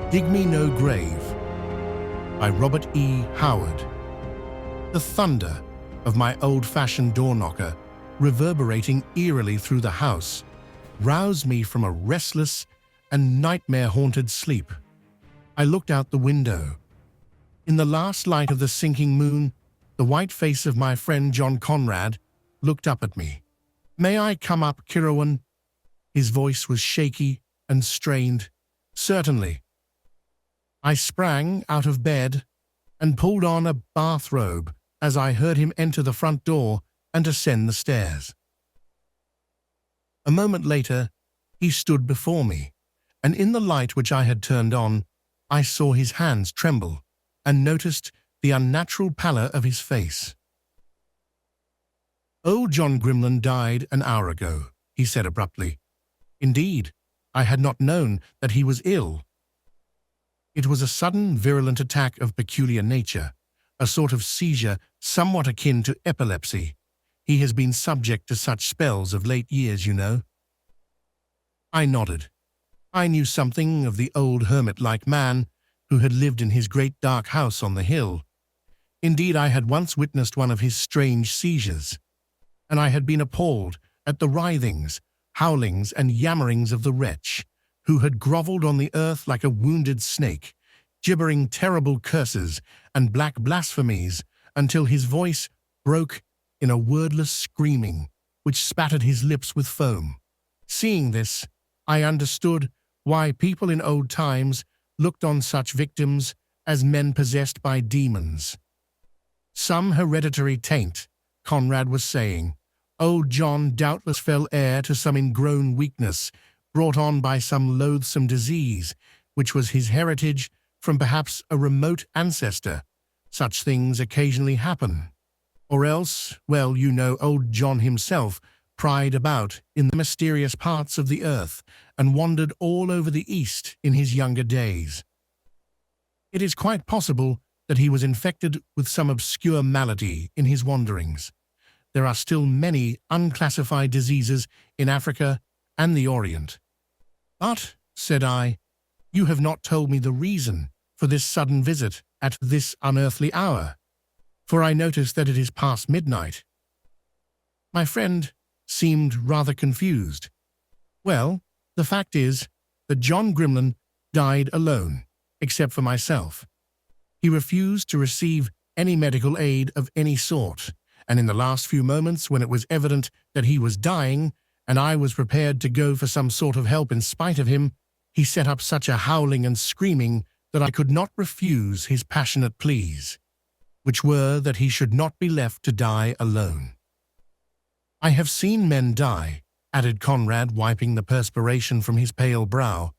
Dig Me No Grave by Robert E. Howard. The thunder of my old-fashioned door knocker, reverberating eerily through the house, roused me from a restless and nightmare-haunted sleep. I looked out the window. In the last light of the sinking moon, the white face of my friend John Conrad looked up at me. "May I come up, Kirawan?" His voice was shaky and strained. "Certainly." I sprang out of bed and pulled on a bathrobe as I heard him enter the front door and ascend the stairs. A moment later, he stood before me, and in the light which I had turned on, I saw his hands tremble and noticed the unnatural pallor of his face. "Old John Grimlan died an hour ago," he said abruptly. "Indeed, I had not known that he was ill. It was a sudden, virulent attack of peculiar nature, a sort of seizure somewhat akin to epilepsy. He has been subject to such spells of late years, you know." I nodded. I knew something of the old hermit-like man who had lived in his great dark house on the hill. Indeed, I had once witnessed one of his strange seizures, and I had been appalled at the writhings, howlings, and yammerings of the wretch, who had grovelled on the earth like a wounded snake, gibbering terrible curses and black blasphemies until his voice broke in a wordless screaming which spattered his lips with foam. Seeing this, I understood why people in old times looked on such victims as men possessed by demons. "Some hereditary taint," Conrad was saying. "Old John doubtless fell heir to some ingrown weakness brought on by some loathsome disease, which was his heritage from perhaps a remote ancestor. Such things occasionally happen. Or else, well, you know, old John himself pried about in the mysterious parts of the earth and wandered all over the East in his younger days. It is quite possible that he was infected with some obscure malady in his wanderings. There are still many unclassified diseases in Africa and the Orient. But," said I, "you have not told me the reason for this sudden visit at this unearthly hour, for I notice that it is past midnight." My friend seemed rather confused. "Well, the fact is that John Grimlan died alone, except for myself. He refused to receive any medical aid of any sort, and in the last few moments when it was evident that he was dying, and I was prepared to go for some sort of help in spite of him, he set up such a howling and screaming that I could not refuse his passionate pleas, which were that he should not be left to die alone." "I have seen men die," added Conrad, wiping the perspiration from his pale brow,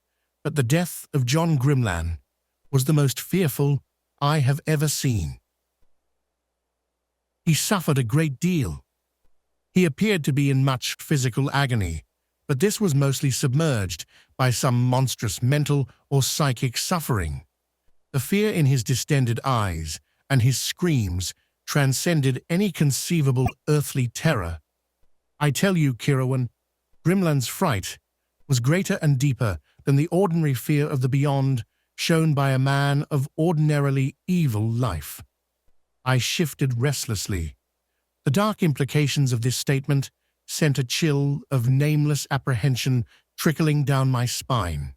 "but the death of John Grimlan was the most fearful I have ever seen. He suffered a great deal. He appeared to be in much physical agony, but this was mostly submerged by some monstrous mental or psychic suffering. The fear in his distended eyes and his screams transcended any conceivable earthly terror. I tell you, Kirawan, Grimlan's fright was greater and deeper than the ordinary fear of the beyond shown by a man of ordinarily evil life." I shifted restlessly. The dark implications of this statement sent a chill of nameless apprehension trickling down my spine.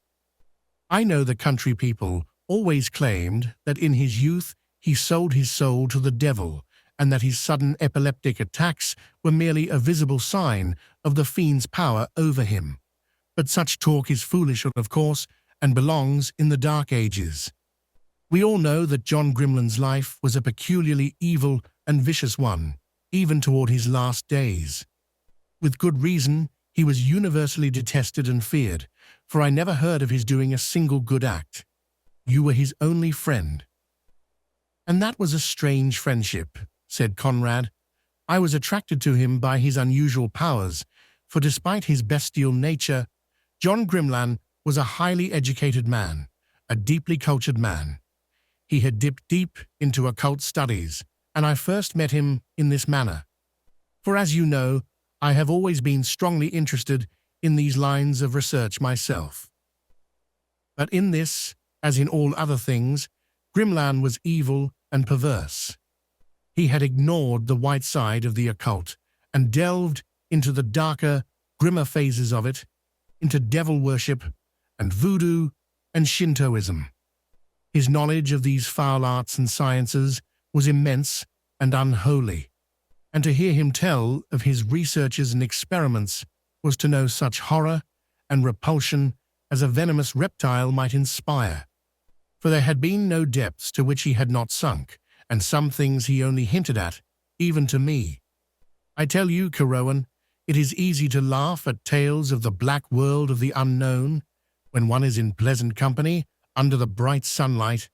I know the country people always claimed that in his youth he sold his soul to the devil, and that his sudden epileptic attacks were merely a visible sign of the fiend's power over him. But such talk is foolish, of course, and belongs in the Dark Ages. We all know that John Grimlan's life was a peculiarly evil and vicious one, even toward his last days. With good reason, he was universally detested and feared, for I never heard of his doing a single good act. You were his only friend." "And that was a strange friendship," said Conrad. "I was attracted to him by his unusual powers, for despite his bestial nature, John Grimlan was a highly educated man, a deeply cultured man. He had dipped deep into occult studies, and I first met him in this manner. For as you know, I have always been strongly interested in these lines of research myself. But in this, As in all other things, Grimlan was evil and perverse. He had ignored the white side of the occult and delved into the darker, grimmer phases of it, into devil worship and voodoo and Shintoism. His knowledge of these foul arts and sciences was immense and unholy, and to hear him tell of his researches and experiments was to know such horror and repulsion as a venomous reptile might inspire. For there had been no depths to which he had not sunk, and some things he only hinted at, even to me. I tell you, Carowan, it is easy to laugh at tales of the black world of the unknown when one is in pleasant company under the bright sunlight,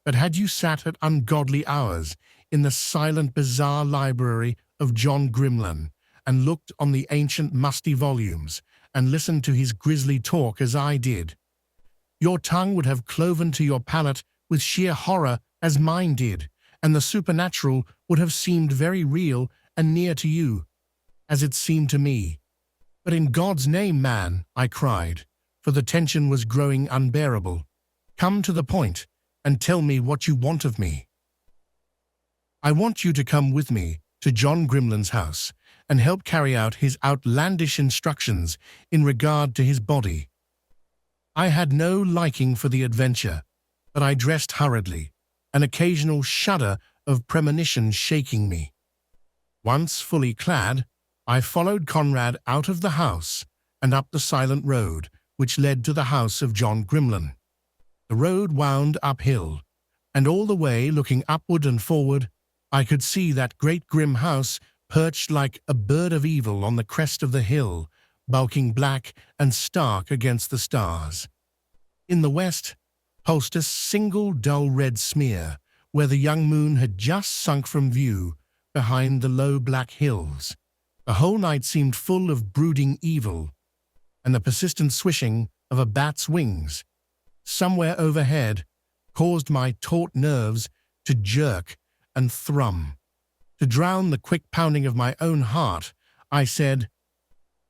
but had you sat at ungodly hours in the silent bizarre library of John Grimlan and looked on the ancient musty volumes and listened to his grisly talk as I did, your tongue would have cloven to your palate with sheer horror as mine did, and the supernatural would have seemed very real and near to you, as it seemed to me. But in God's name, man, I cried, for the tension was growing unbearable, come to the point and tell me what you want of me. I want you to come with me to John Grimlan's house and help carry out his outlandish instructions in regard to his body. I had no liking for the adventure, but I dressed hurriedly, an occasional shudder of premonition shaking me. Once fully clad, I followed Conrad out of the house and up the silent road which led to the house of John Grimlan. The road wound uphill, and all the way, looking upward and forward, I could see that great grim house perched like a bird of evil on the crest of the hill, bulking black and stark against the stars. In the west pulsed a single dull red smear, where the young moon had just sunk from view behind the low black hills. The whole night seemed full of brooding evil, and the persistent swishing of a bat's wings somewhere overhead caused my taut nerves to jerk and thrum. To drown the quick pounding of my own heart, I said,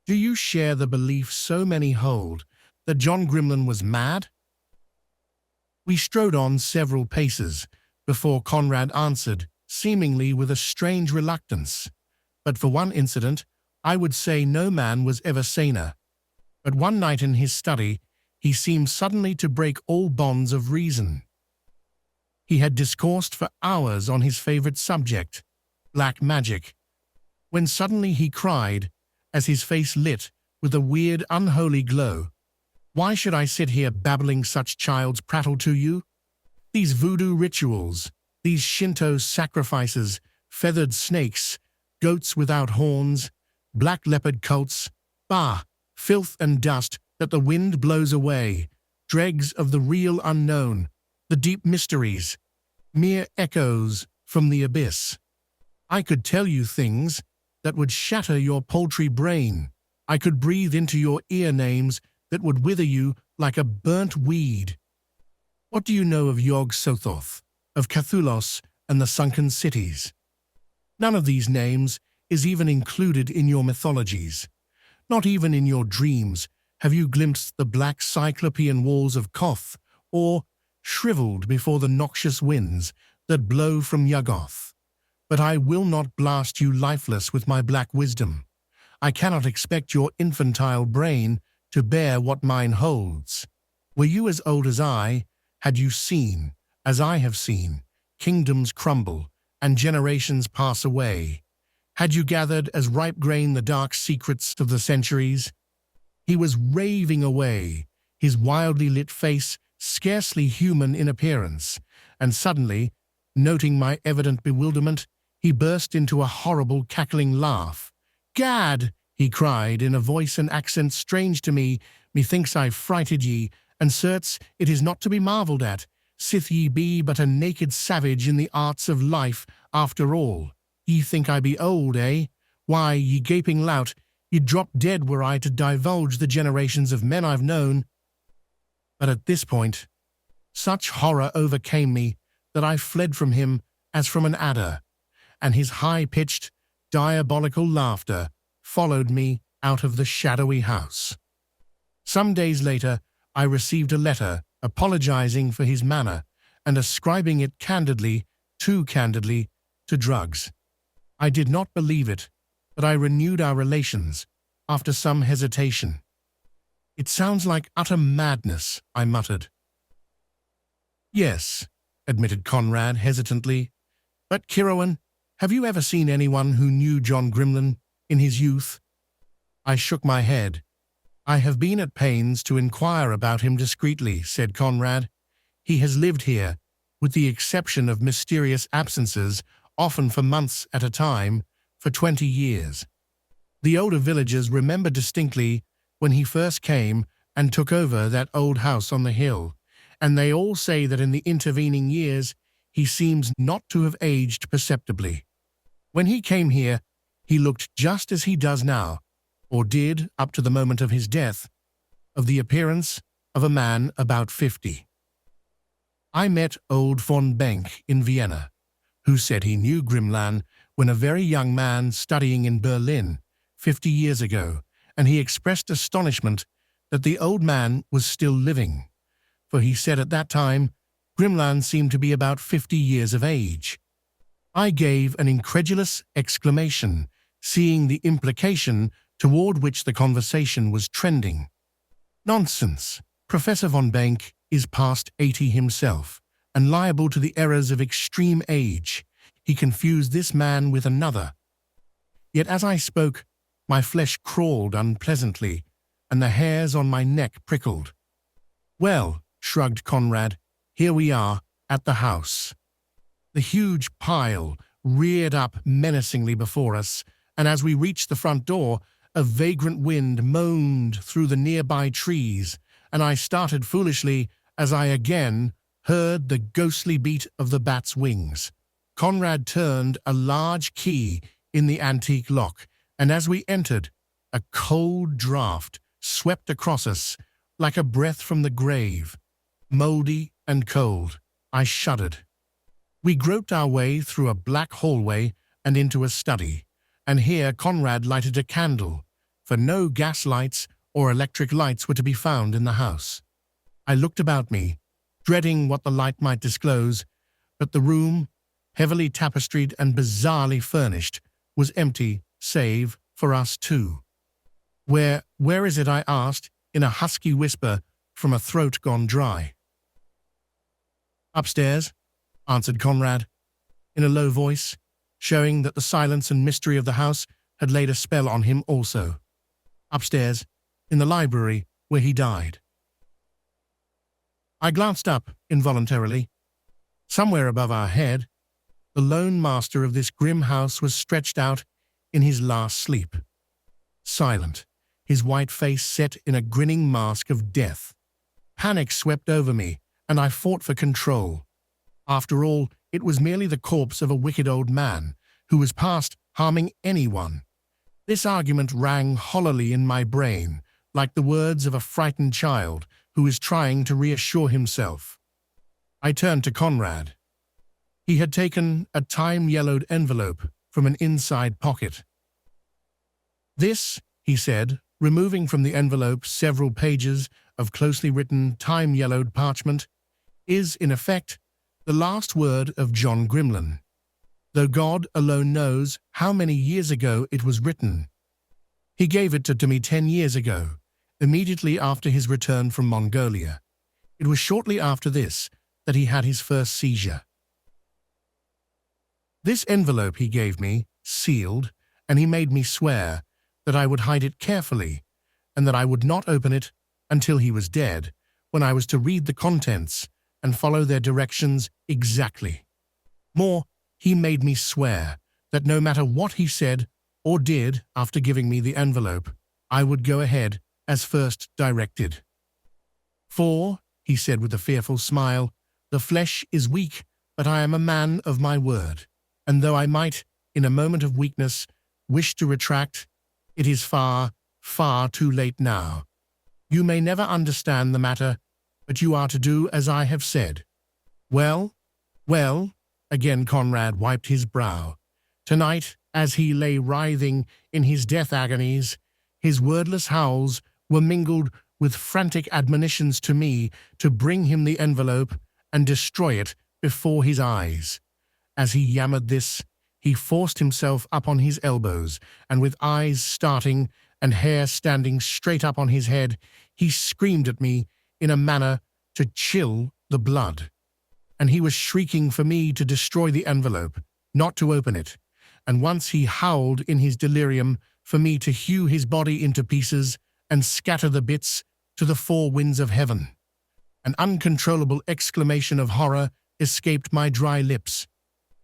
"Do you share the belief so many hold that John Grimlan was mad?" We strode on several paces before Conrad answered, seemingly with a strange reluctance. But for one incident, I would say no man was ever saner. But one night in his study, he seemed suddenly to break all bonds of reason. He had discoursed for hours on his favorite subject, black magic, when suddenly he cried, as his face lit with a weird, unholy glow, "Why should I sit here babbling such child's prattle to you? These voodoo rituals, these Shinto sacrifices, feathered snakes, goats without horns, black leopard cults, bah, filth and dust that the wind blows away, dregs of the real unknown, the deep mysteries, mere echoes from the abyss. I could tell you things that would shatter your paltry brain. I could breathe into your ear names that would wither you like a burnt weed. What do you know of Yog-Sothoth, of Kathulos and the sunken cities? None of these names is even included in your mythologies. Not even in your dreams have you glimpsed the black cyclopean walls of Koth, or shriveled before the noxious winds that blow from Yuggoth. But I will not blast you lifeless with my black wisdom. I cannot expect your infantile brain to bear what mine holds. Were you as old as I, had you seen, as I have seen, kingdoms crumble and generations pass away, had you gathered as ripe grain the dark secrets of the centuries? He was raving away, his wildly lit face scarcely human in appearance, and suddenly, noting my evident bewilderment, he burst into a horrible cackling laugh. "Gad!" he cried in a voice and accent strange to me, "methinks I've frighted ye, and certes it is not to be marvelled at, sith ye be but a naked savage in the arts of life after all. Ye think I be old, eh? Why, ye gaping lout, you'd drop dead were I to divulge the generations of men I've known." But at this point, such horror overcame me that I fled from him as from an adder, and his high-pitched, diabolical laughter followed me out of the shadowy house. Some days later, I received a letter apologizing for his manner and ascribing it candidly, too candidly, to drugs. I did not believe it, but I renewed our relations after some hesitation. "It sounds like utter madness," I muttered. "Yes," admitted Conrad hesitantly. "But, Kieran, have you ever seen anyone who knew John Grimlin in his youth?" I shook my head. "I have been at pains to inquire about him discreetly," said Conrad. "He has lived here, with the exception of mysterious absences, often for months at a time, for 20 years. The older villagers remember distinctly when he first came and took over that old house on the hill, and they all say that in the intervening years he seems not to have aged perceptibly. When he came here, he looked just as he does now, or did up to the moment of his death, of the appearance of a man about 50. I met old von Benck in Vienna, who said he knew Grimlan when a very young man studying in Berlin 50 years ago, and he expressed astonishment that the old man was still living, for he said at that time Grimlan seemed to be about 50 years of age. I gave an incredulous exclamation, seeing the implication toward which the conversation was trending. "Nonsense. Professor von Benck is past 80 himself, and liable to the errors of extreme age. He confused this man with another." Yet as I spoke, my flesh crawled unpleasantly, and the hairs on my neck prickled. "Well," shrugged Conrad, "here we are, at the house." The huge pile reared up menacingly before us, and as we reached the front door, a vagrant wind moaned through the nearby trees, and I started foolishly as I again heard the ghostly beat of the bat's wings. Conrad turned a large key in the antique lock, and as we entered, a cold draught swept across us like a breath from the grave. Mouldy and cold, I shuddered. We groped our way through a black hallway and into a study, and here Conrad lighted a candle, for no gas lights or electric lights were to be found in the house. I looked about me, dreading what the light might disclose, but the room, heavily tapestried and bizarrely furnished, was empty save for us two. Where is it?" I asked, in a husky whisper from a throat gone dry. "Upstairs," answered Conrad, in a low voice, showing that the silence and mystery of the house had laid a spell on him also. "Upstairs, in the library where he died." I glanced up involuntarily. Somewhere above our head, the lone master of this grim house was stretched out in his last sleep. Silent, his white face set in a grinning mask of death. Panic swept over me, and I fought for control. After all, it was merely the corpse of a wicked old man who was past harming anyone. This argument rang hollowly in my brain, like the words of a frightened child who is trying to reassure himself. I turned to Conrad. He had taken a time-yellowed envelope from an inside pocket. "This," he said, removing from the envelope several pages of closely written, time-yellowed parchment, "is, in effect, the last word of John Grimlin, though God alone knows how many years ago it was written. He gave it to me 10 years ago, immediately after his return from Mongolia. It was shortly after this that he had his first seizure. This envelope he gave me, sealed, and he made me swear that I would hide it carefully, and that I would not open it until he was dead, when I was to read the contents and follow their directions exactly. More, he made me swear that no matter what he said or did after giving me the envelope, I would go ahead as first directed. For, he said with a fearful smile, the flesh is weak, but I am a man of my word, and though I might, in a moment of weakness, wish to retract, it is far, far too late now. You may never understand the matter, but you are to do as I have said. Well, again Conrad wiped his brow. Tonight, as he lay writhing in his death agonies, his wordless howls were mingled with frantic admonitions to me to bring him the envelope and destroy it before his eyes. As he yammered this, he forced himself up on his elbows, and with eyes starting and hair standing straight up on his head, he screamed at me in a manner to chill the blood. And he was shrieking for me to destroy the envelope, not to open it. And once he howled in his delirium for me to hew his body into pieces and scatter the bits to the four winds of heaven. An uncontrollable exclamation of horror escaped my dry lips.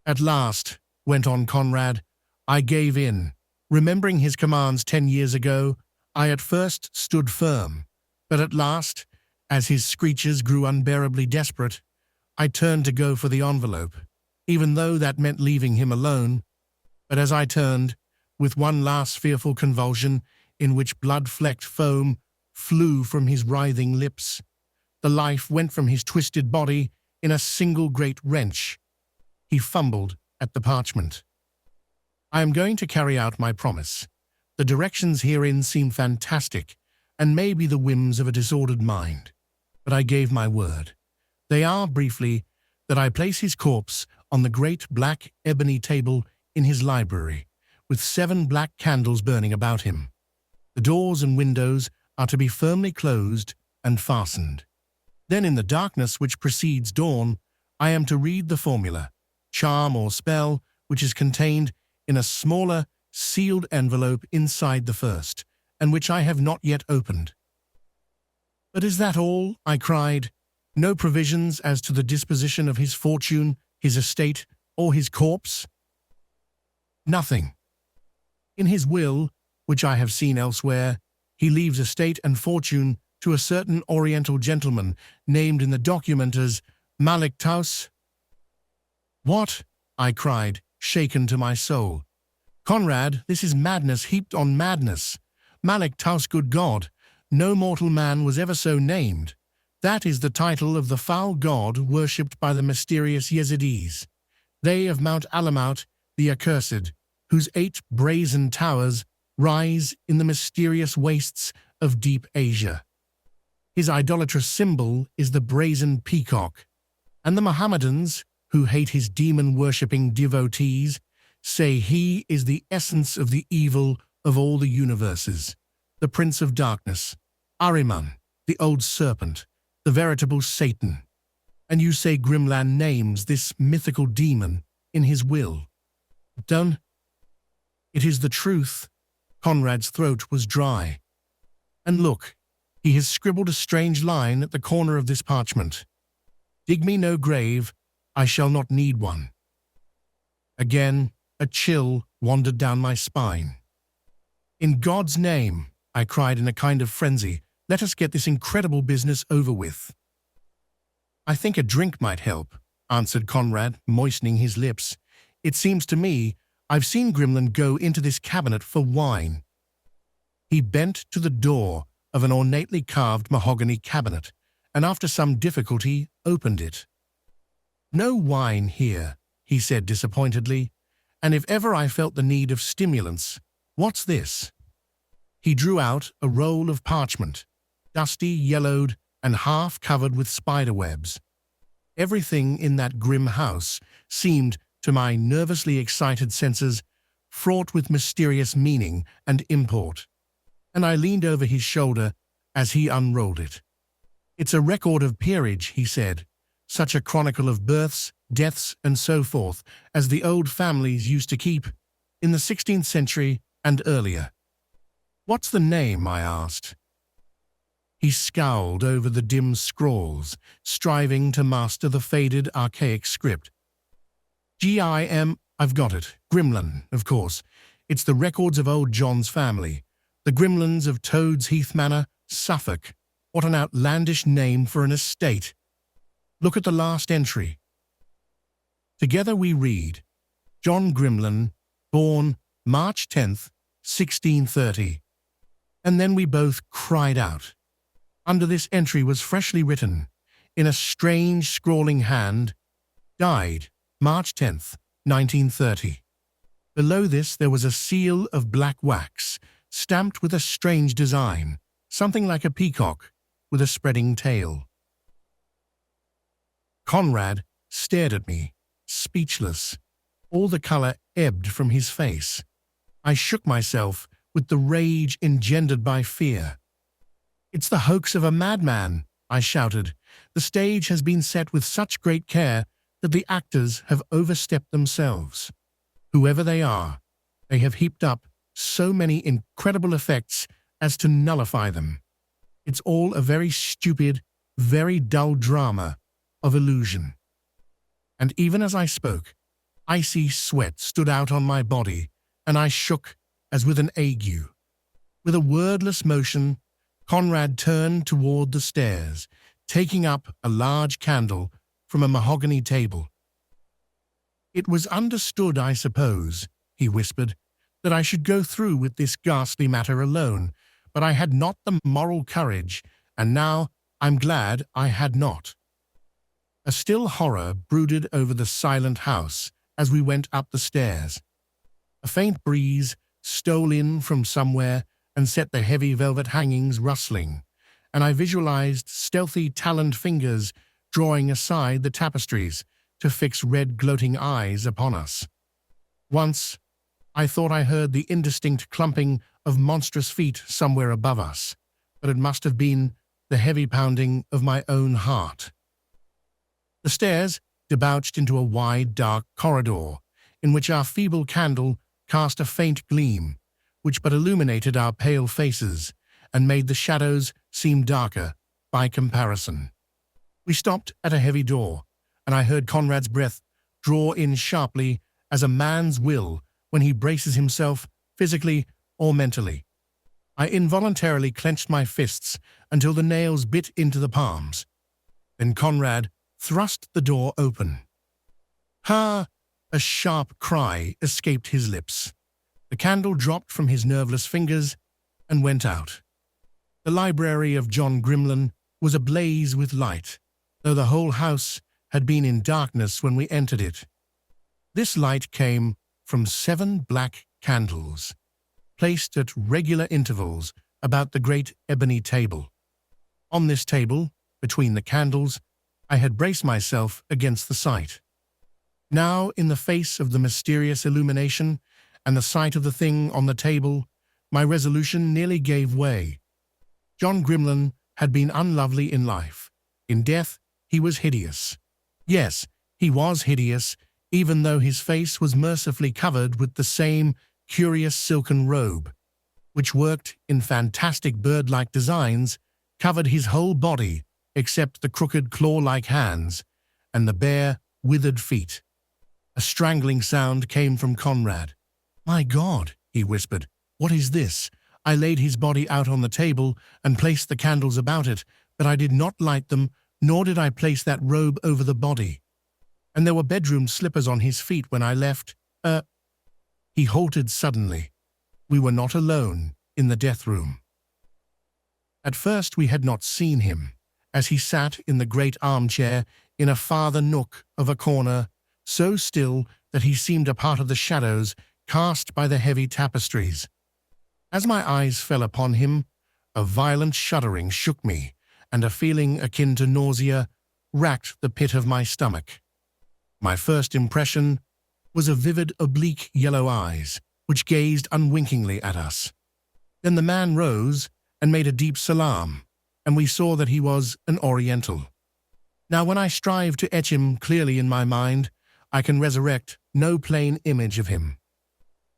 At last, went on Conrad, I gave in. Remembering his commands 10 years ago, I at first stood firm, but at last, as his screeches grew unbearably desperate, I turned to go for the envelope, even though that meant leaving him alone. But as I turned, with one last fearful convulsion in which blood-flecked foam flew from his writhing lips, the life went from his twisted body in a single great wrench. He fumbled at the parchment. I am going to carry out my promise. The directions herein seem fantastic and may be the whims of a disordered mind, but I gave my word. They are, briefly, that I place his corpse on the great black ebony table in his library, with 7 black candles burning about him. The doors and windows are to be firmly closed and fastened. Then in the darkness which precedes dawn, I am to read the formula, charm or spell, which is contained in a smaller, sealed envelope inside the first, and which I have not yet opened. But is that all? I cried. No provisions as to the disposition of his fortune, his estate, or his corpse? Nothing. In his will, which I have seen elsewhere, he leaves estate and fortune to a certain Oriental gentleman named in the document as Malcom. What? I cried, shaken to my soul. Conrad, this is madness heaped on madness. Malcom, good God, no mortal man was ever so named. That is the title of the foul god worshipped by the mysterious Yezidis. They of Mount Alamout, the accursed, whose 8 brazen towers rise in the mysterious wastes of deep Asia. His idolatrous symbol is the brazen peacock, and the Mohammedans, who hate his demon-worshipping devotees, say he is the essence of the evil of all the universes, the Prince of Darkness, Ahriman, the old serpent, the veritable Satan. And you say Grimland names this mythical demon in his will. Don't. It is the truth. Conrad's throat was dry. And look, he has scribbled a strange line at the corner of this parchment. Dig me no grave, I shall not need one. Again, a chill wandered down my spine. In God's name, I cried in a kind of frenzy, let us get this incredible business over with. I think a drink might help, answered Conrad, moistening his lips. It seems to me I've seen Grimland go into this cabinet for wine. He bent to the door of an ornately carved mahogany cabinet, and after some difficulty opened it. No wine here, he said disappointedly, and if ever I felt the need of stimulants, what's this? He drew out a roll of parchment, dusty, yellowed, and half covered with spider webs. Everything in that grim house seemed, to my nervously excited senses, fraught with mysterious meaning and import, and I leaned over his shoulder as he unrolled it. It's a record of peerage, he said, such a chronicle of births, deaths, and so forth as the old families used to keep in the 16th century and earlier. What's the name? I asked. He scowled over the dim scrawls, striving to master the faded, archaic script. I've got it. Grimland, of course. It's the records of old John's family. The Grimlands of Toad's Heath Manor, Suffolk. What an outlandish name for an estate. Look at the last entry. Together we read, John Grimland, born March 10th, 1630. And then we both cried out. Under this entry was freshly written, in a strange scrawling hand, died March 10th, 1930. Below this there was a seal of black wax, stamped with a strange design, something like a peacock, with a spreading tail. Conrad stared at me, speechless. All the color ebbed from his face. I shook myself with the rage engendered by fear. "It's the hoax of a madman," I shouted. "The stage has been set with such great care that the actors have overstepped themselves. Whoever they are, they have heaped up so many incredible effects as to nullify them. It's all a very stupid, very dull drama of illusion." And even as I spoke, icy sweat stood out on my body, and I shook as with an ague. With a wordless motion, Conrad turned toward the stairs, taking up a large candle from a mahogany table. "It was understood, I suppose," he whispered, "that I should go through with this ghastly matter alone, but I had not the moral courage, and now I'm glad I had not." A still horror brooded over the silent house as we went up the stairs. A faint breeze stole in from somewhere and set the heavy velvet hangings rustling, and I visualized stealthy taloned fingers drawing aside the tapestries to fix red gloating eyes upon us. Once, I thought I heard the indistinct clumping of monstrous feet somewhere above us, but it must have been the heavy pounding of my own heart. The stairs debouched into a wide, dark corridor, in which our feeble candle cast a faint gleam, which but illuminated our pale faces and made the shadows seem darker by comparison. We stopped at a heavy door, and I heard Conrad's breath draw in sharply as a man's will when he braces himself physically or mentally. I involuntarily clenched my fists until the nails bit into the palms. Then Conrad thrust the door open. "Ha!" A sharp cry escaped his lips. The candle dropped from his nerveless fingers and went out. The library of John Grimlin was ablaze with light, though the whole house had been in darkness when we entered it. This light came from 7 black candles, placed at regular intervals about the great ebony table. On this table, between the candles, I had braced myself against the sight. Now, in the face of the mysterious illumination and the sight of the thing on the table, my resolution nearly gave way. John Grimlin had been unlovely in life. In death, he was hideous. Yes, he was hideous, even though his face was mercifully covered with the same curious silken robe, which worked in fantastic bird-like designs, covered his whole body except the crooked claw-like hands and the bare, withered feet. A strangling sound came from Conrad. "My God," he whispered, "what is this?" I laid his body out on the table and placed the candles about it, but I did not light them, nor did I place that robe over the body. And there were bedroom slippers on his feet when I left. He halted suddenly. We were not alone in the death room. At first we had not seen him, as he sat in the great armchair in a farther nook of a corner, so still that he seemed a part of the shadows cast by the heavy tapestries. As my eyes fell upon him, a violent shuddering shook me, and a feeling akin to nausea racked the pit of my stomach. My first impression was of vivid oblique yellow eyes, which gazed unwinkingly at us. Then the man rose and made a deep salaam, and we saw that he was an Oriental. Now when I strive to etch him clearly in my mind, I can resurrect no plain image of him.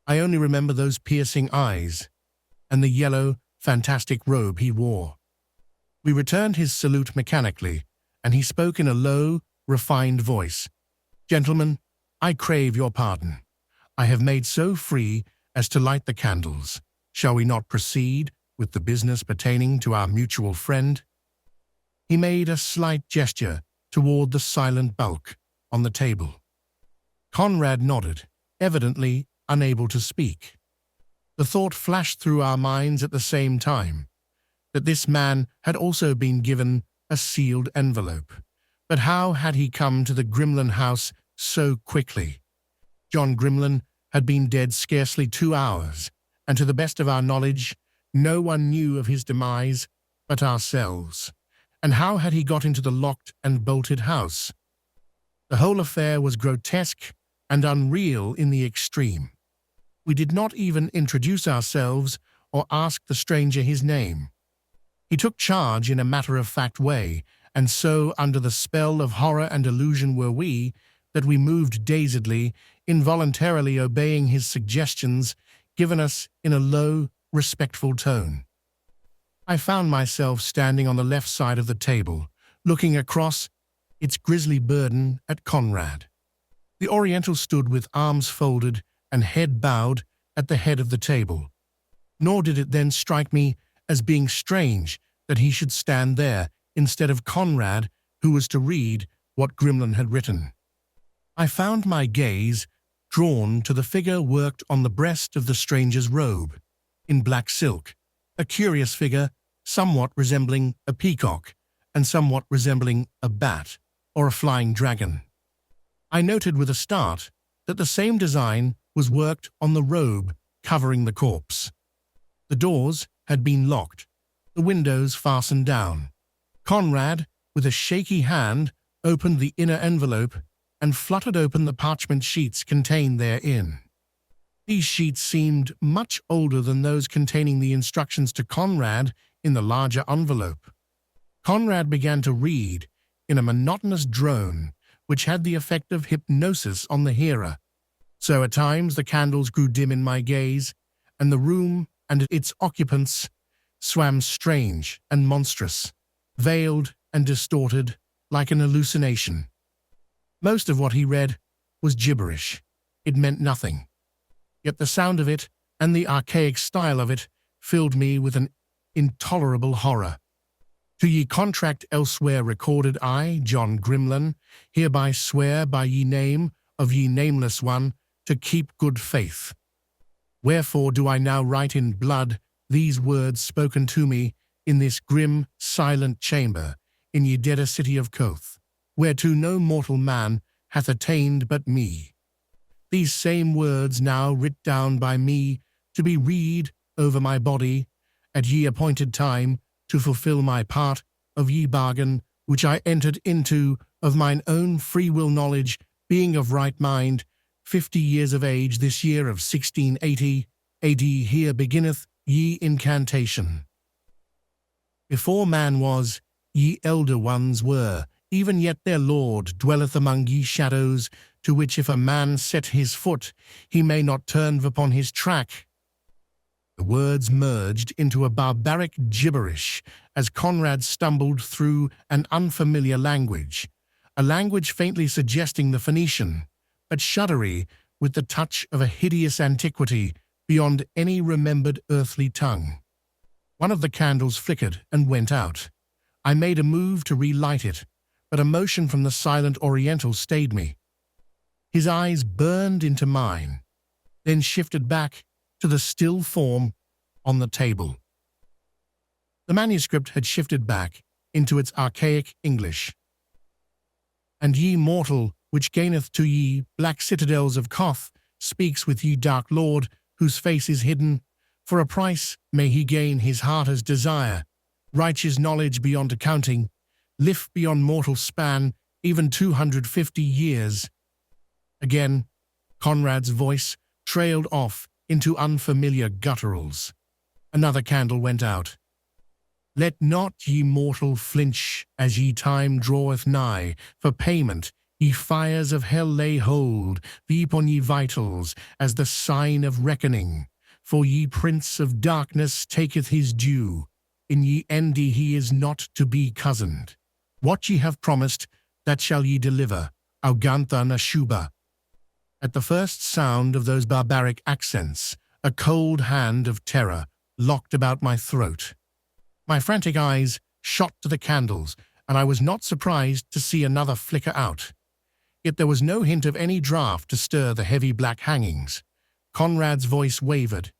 I only remember those piercing eyes and the yellow, fantastic robe he wore. We returned his salute mechanically, and he spoke in a low, refined voice. "Gentlemen, I crave your pardon. I have made so free as to light the candles. Shall we not proceed with the business pertaining to our mutual friend?" He made a slight gesture toward the silent bulk on the table. Conrad nodded, evidently unable to speak. The thought flashed through our minds at the same time, that this man had also been given a sealed envelope. But how had he come to the Grimlin house so quickly? John Grimlin had been dead scarcely 2 hours, and to the best of our knowledge, no one knew of his demise but ourselves. And how had he got into the locked and bolted house? The whole affair was grotesque and unreal in the extreme. We did not even introduce ourselves or ask the stranger his name. He took charge in a matter-of-fact way, and so under the spell of horror and illusion were we, that we moved dazedly, involuntarily obeying his suggestions given us in a low, respectful tone. I found myself standing on the left side of the table, looking across its grisly burden at Conrad. The Oriental stood with arms folded and head bowed at the head of the table. Nor did it then strike me as being strange that he should stand there instead of Conrad, who was to read what Grimlin had written. I found my gaze drawn to the figure worked on the breast of the stranger's robe, in black silk, a curious figure somewhat resembling a peacock and somewhat resembling a bat or a flying dragon. I noted with a start that the same design was worked on the robe covering the corpse. The doors had been locked, the windows fastened down. Conrad, with a shaky hand, opened the inner envelope and fluttered open the parchment sheets contained therein. These sheets seemed much older than those containing the instructions to Conrad in the larger envelope. Conrad began to read in a monotonous drone, which had the effect of hypnosis on the hearer. So at times the candles grew dim in my gaze, and the room and its occupants swam strange and monstrous, veiled and distorted like an hallucination. Most of what he read was gibberish. It meant nothing. Yet the sound of it and the archaic style of it filled me with an intolerable horror. To ye contract elsewhere recorded I, John Grimlin, hereby swear by ye name of ye nameless one to keep good faith. Wherefore do I now write in blood these words spoken to me in this grim, silent chamber, in ye deader city of Koth, whereto no mortal man hath attained but me. These same words now writ down by me to be read over my body at ye appointed time to fulfill my part of ye bargain which I entered into of mine own free will knowledge, being of right mind, 50 years of age this year of 1680 AD. Here beginneth ye incantation. Before man was, ye elder ones were, even yet their Lord dwelleth among ye shadows, to which if a man set his foot, he may not turn upon his track. The words merged into a barbaric gibberish as Conrad stumbled through an unfamiliar language, a language faintly suggesting the Phoenician, but shuddery with the touch of a hideous antiquity beyond any remembered earthly tongue. One of the candles flickered and went out. I made a move to relight it, but a motion from the silent Oriental stayed me. His eyes burned into mine, then shifted back to the still form on the table. The manuscript had shifted back into its archaic English. And ye mortal, which gaineth to ye black citadels of Koth, speaks with ye dark lord, whose face is hidden. For a price may he gain his heart's desire, righteous knowledge beyond accounting, lift beyond mortal span, even 250 years. Again, Conrad's voice trailed off into unfamiliar gutturals. Another candle went out. Let not ye mortal flinch as ye time draweth nigh, for payment ye fires of hell lay hold thee upon ye vitals as the sign of reckoning. For ye prince of darkness taketh his due, in ye endy he is not to be cozened. What ye have promised, that shall ye deliver, Augantha Nashuba. At the first sound of those barbaric accents, a cold hand of terror locked about my throat. My frantic eyes shot to the candles, and I was not surprised to see another flicker out. Yet there was no hint of any draught to stir the heavy black hangings. Conrad's voice wavered.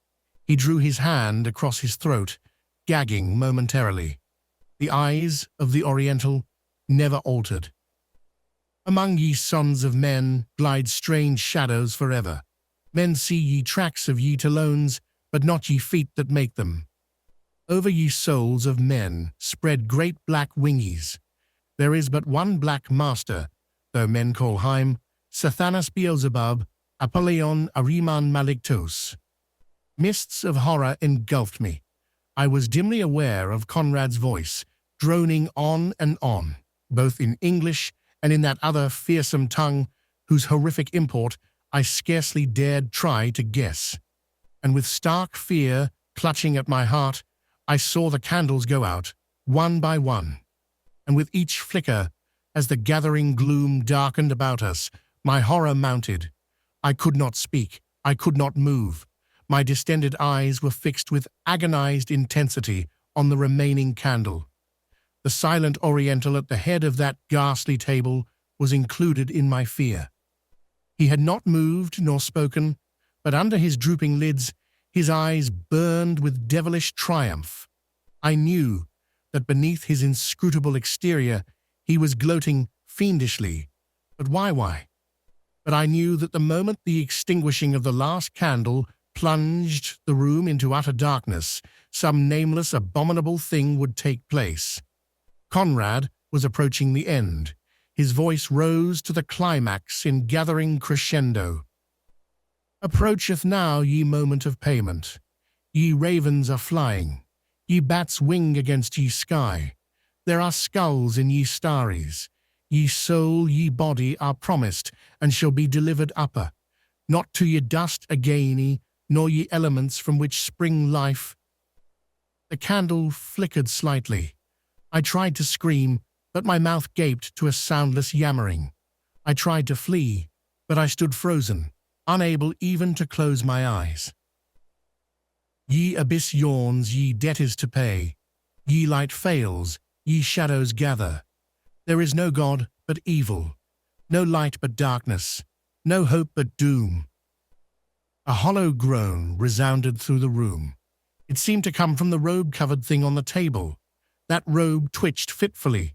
He drew his hand across his throat, gagging momentarily. The eyes of the Oriental never altered. Among ye sons of men glide strange shadows forever. Men see ye tracks of ye talons, but not ye feet that make them. Over ye souls of men spread great black wingies. There is but one black master, though men call him Sathanas Beelzebub, Apollyon Ariman Malictos. Mists of horror engulfed me. I was dimly aware of Conrad's voice, droning on and on, both in English and in that other fearsome tongue whose horrific import I scarcely dared try to guess. And with stark fear clutching at my heart, I saw the candles go out, one by one. And with each flicker, as the gathering gloom darkened about us, my horror mounted. I could not speak, I could not move. My distended eyes were fixed with agonized intensity on the remaining candle. The silent Oriental at the head of that ghastly table was included in my fear. He had not moved nor spoken, but under his drooping lids, his eyes burned with devilish triumph. I knew that beneath his inscrutable exterior, he was gloating fiendishly. But why? But I knew that the moment the extinguishing of the last candle plunged the room into utter darkness, some nameless, abominable thing would take place. Conrad was approaching the end. His voice rose to the climax in gathering crescendo. Approacheth now ye moment of payment. Ye ravens are flying. Ye bats wing against ye sky. There are skulls in ye starries. Ye soul, ye body are promised, and shall be delivered upper, not to ye dust againy, nor ye elements from which spring life. The candle flickered slightly. I tried to scream, but my mouth gaped to a soundless yammering. I tried to flee, but I stood frozen, unable even to close my eyes. Ye abyss yawns, ye debt is to pay. Ye light fails, ye shadows gather. There is no God but evil, no light but darkness, no hope but doom. A hollow groan resounded through the room. It seemed to come from the robe-covered thing on the table. That robe twitched fitfully.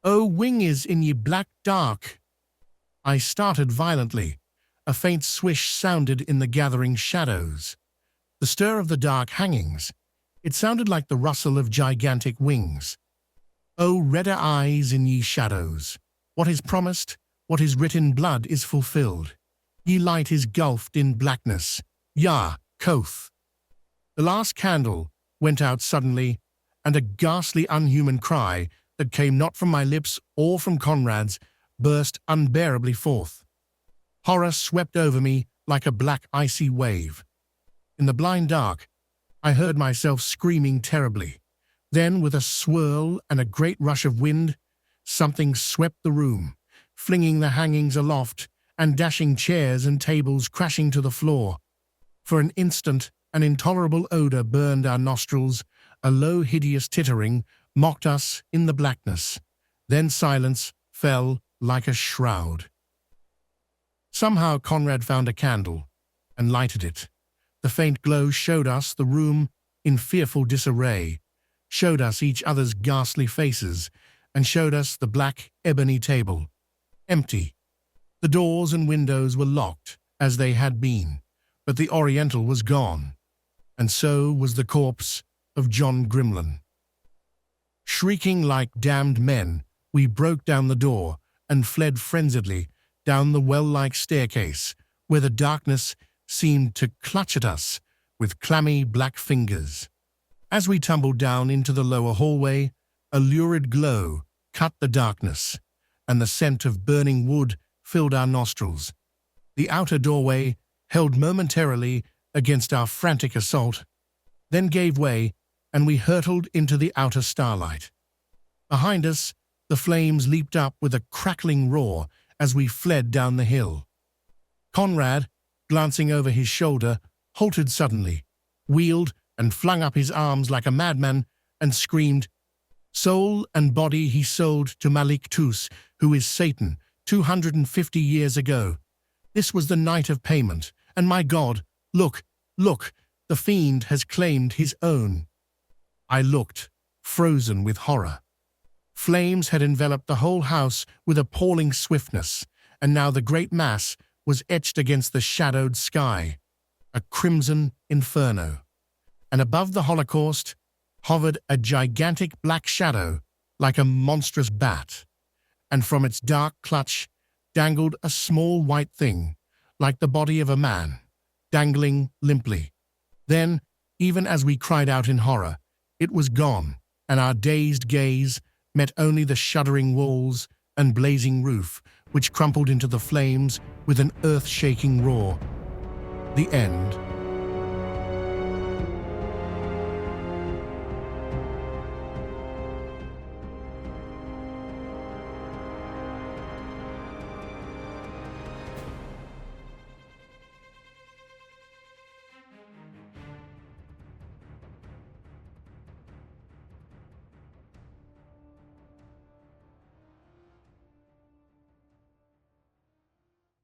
"Oh, wing is in ye black dark." I started violently. A faint swish sounded in the gathering shadows. The stir of the dark hangings. It sounded like the rustle of gigantic wings. "Oh, redder eyes in ye shadows. What is promised, what is writ in blood is fulfilled. Ye light is gulfed in blackness. Yah, Koth." The last candle went out suddenly, and a ghastly, unhuman cry that came not from my lips or from Conrad's burst unbearably forth. Horror swept over me like a black icy wave. In the blind dark, I heard myself screaming terribly. Then, with a swirl and a great rush of wind, something swept the room, flinging the hangings aloft and dashing chairs and tables crashing to the floor. For an instant, an intolerable odor burned our nostrils, a low, hideous tittering mocked us in the blackness. Then silence fell like a shroud. Somehow Conrad found a candle and lighted it. The faint glow showed us the room in fearful disarray, showed us each other's ghastly faces, and showed us the black ebony table, empty. The doors and windows were locked, as they had been, but the Oriental was gone, and so was the corpse of John Grimlin. Shrieking like damned men, we broke down the door and fled frenziedly down the well-like staircase, where the darkness seemed to clutch at us with clammy black fingers. As we tumbled down into the lower hallway, a lurid glow cut the darkness, and the scent of burning wood filled our nostrils. The outer doorway held momentarily against our frantic assault, then gave way, and we hurtled into the outer starlight. Behind us, the flames leaped up with a crackling roar as we fled down the hill. Conrad, glancing over his shoulder, halted suddenly, wheeled and flung up his arms like a madman, and screamed, "Soul and body he sold to Malictos, who is Satan, 250 years ago. This was the night of payment, and my God, look, the fiend has claimed his own." I looked, frozen with horror. Flames had enveloped the whole house with appalling swiftness, and now the great mass was etched against the shadowed sky, a crimson inferno. And above the holocaust, hovered a gigantic black shadow like a monstrous bat, and from its dark clutch dangled a small white thing, like the body of a man, dangling limply. Then, even as we cried out in horror, it was gone, and our dazed gaze met only the shuddering walls and blazing roof, which crumpled into the flames with an earth-shaking roar. The end.